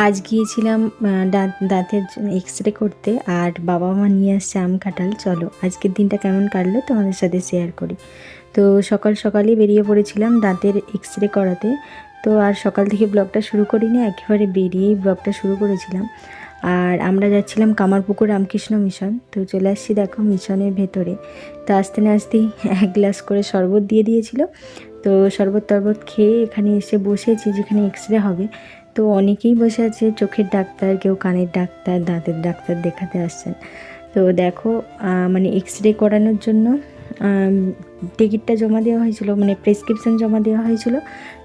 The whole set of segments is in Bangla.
আজ গিয়েছিলাম দাঁতের এক্স-রে করতে, আর বাবা মা নিয়ে আসছে আম কাঁঠাল। চলো আজকের দিনটা কেমন কাটলো তোমাদের সাথে শেয়ার করি। তো সকাল সকালই বেরিয়ে পড়েছিলাম দাঁতের এক্স-রে করাতে। তো আর সকাল থেকে ব্লগটা শুরু করিনি, একেবারে বেরিয়েই ব্লগটা শুরু করেছিলাম। আর আমরা যাচ্ছিলাম কামারপুকুর রামকৃষ্ণ মিশন। তো চলে আসছি দেখো মিশনের ভেতরে। তো আসতে না আসতেই 1 গ্লাস করে শরবত দিয়ে দিয়েছিল। তো শরবত টরবত খেয়ে এখানে এসে বসেছি যেখানে এক্স-রে হবে। তো অনেকেই বসে আছে, চোখের ডাক্তার, কেউ কানের ডাক্তার, দাঁতের ডাক্তার দেখাতে আসছেন। তো দেখো মানে এক্স-রে করানোর জন্য টিকিটটা জমা দেওয়া হয়েছিল, মানে প্রেসক্রিপশান জমা দেওয়া হয়েছিল।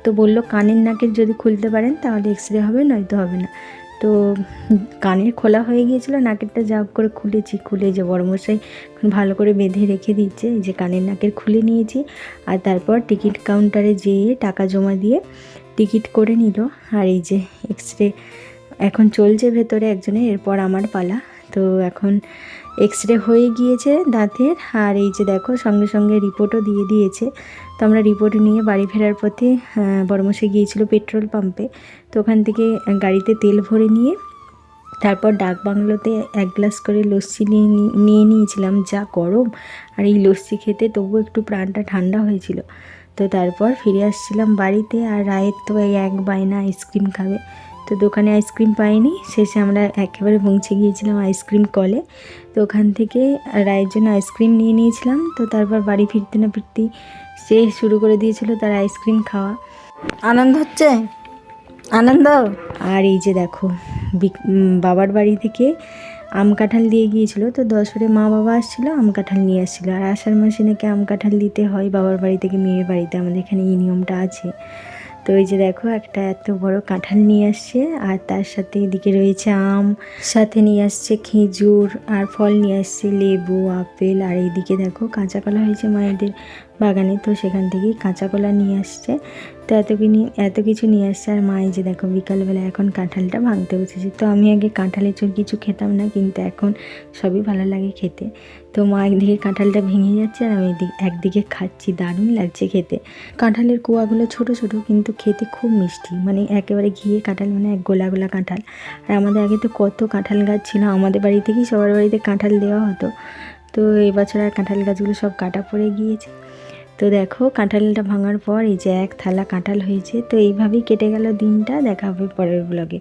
তো বললো কানের নাকের যদি খুলতে পারেন তাহলে এক্স-রে হবে, নয়তো হবে না। তো কানের খোলা হয়ে গিয়েছিলো, নাকেরটা যা করে খুলেছি, খুলে যে বড়মশাই ভালো করে বেঁধে রেখে দিচ্ছে। এই যে কানের নাকের খুলে নিয়েছি, আর তারপর টিকিট কাউন্টারে যেয়ে টাকা জমা দিয়ে টিকিট করে নিল। আর এই যে এক্স-রে এখন চলছে ভেতরে একজনের, এরপর আমার পালা। তো এখন এক্স-রে হয়ে গিয়েছে দাঁতের, আর এই যে দেখো সঙ্গে সঙ্গে রিপোর্টও দিয়ে দিয়েছে। তো আমরা রিপোর্ট নিয়ে বাড়ি ফেরার পথে বড়মশাই গিয়েছিল পেট্রোল পাম্পে। তো ওখান থেকে গাড়িতে তেল ভরে নিয়ে তারপর ডাক বাংলোতে 1 গ্লাস করে লস্যি নিয়ে নিয়েছিলাম। যা গরম, আর এই লস্যি খেতে তবু একটু প্রাণটা ঠান্ডা হয়েছিল। তো তারপর ফিরে আসছিলাম বাড়িতে, আর রায়ের তো এই এক বায়না আইসক্রিম খাবে। তো দোকানে আইসক্রিম পাইনি, শেষে আমরা একেবারে পৌঁছে গিয়েছিলাম আইসক্রিম কলে। তো ওখান থেকে রায়ের জন্য আইসক্রিম নিয়ে নিয়েছিলাম। তো তারপর বাড়ি ফিরতে না ফিরতেই সে শুরু করে দিয়েছিল তার আইসক্রিম খাওয়া। আনন্দ হচ্ছে, আনন্দ। আর এই যে দেখো বাবার বাড়ি থেকে আম কাঁঠাল দিয়ে গিয়েছিলো। তো দশরে মা বাবা আসছিলো, আম কাঁঠাল নিয়ে আসছিলো। আর আষাঢ় মাসে নাকি আম কাঁঠাল দিতে হয় বাবার বাড়ি থেকে মেয়ের বাড়িতে, আমাদের এখানে এই নিয়মটা আছে। তো এই যে দেখো একটা এত বড় কাঁঠাল নিয়ে আসছে, আর তার সাথে এদিকে রয়েছে আম, সাথে নিয়ে আসছে খেজুর, আর ফল নিয়ে আসছে লেবু, আপেল। আর এইদিকে দেখো কাঁচা কলা হয়েছে মায়েদের বাগানে, তো সেখান থেকেই কাঁচা কলা নিয়ে আসছে। তো এত কিছু নিয়ে আসছে। আর মা এই যে দেখো বিকালবেলা এখন কাঁঠালটা ভাঙতে বসেছে। তো আমি আগে কাঁঠালের চোর কিছু খেতাম না, কিন্তু এখন সবই ভালো লাগে খেতে। তো মা একদিকে কাঁঠালটা ভেঙে যাচ্ছে, আর আমি একদিকে খাচ্ছি, দারুণ লাগছে খেতে। কাঁঠালের কুয়াগুলো ছোট ছোট, কিন্তু খেতে খুব মিষ্টি, মানে একেবারে ঘিয়ে কাঁঠাল, মানে এক গোলা গোলা কাঁঠাল। আর আমাদের আগে তো কত কাঁঠাল গাছ ছিল, আমাদের বাড়ি থেকেই সবার বাড়িতে কাঁঠাল দেওয়া হতো। তো এবছর আর কাঁঠাল গাছগুলো সব কাটা পড়ে গিয়েছে। তো দেখো কাঁঠালটা ভাঙার পর এই যে 1 থালা কাঁঠাল হয়েছে। তো এইভাবেই কেটে গেল দিনটা। দেখা হবে পরের ব্লগে।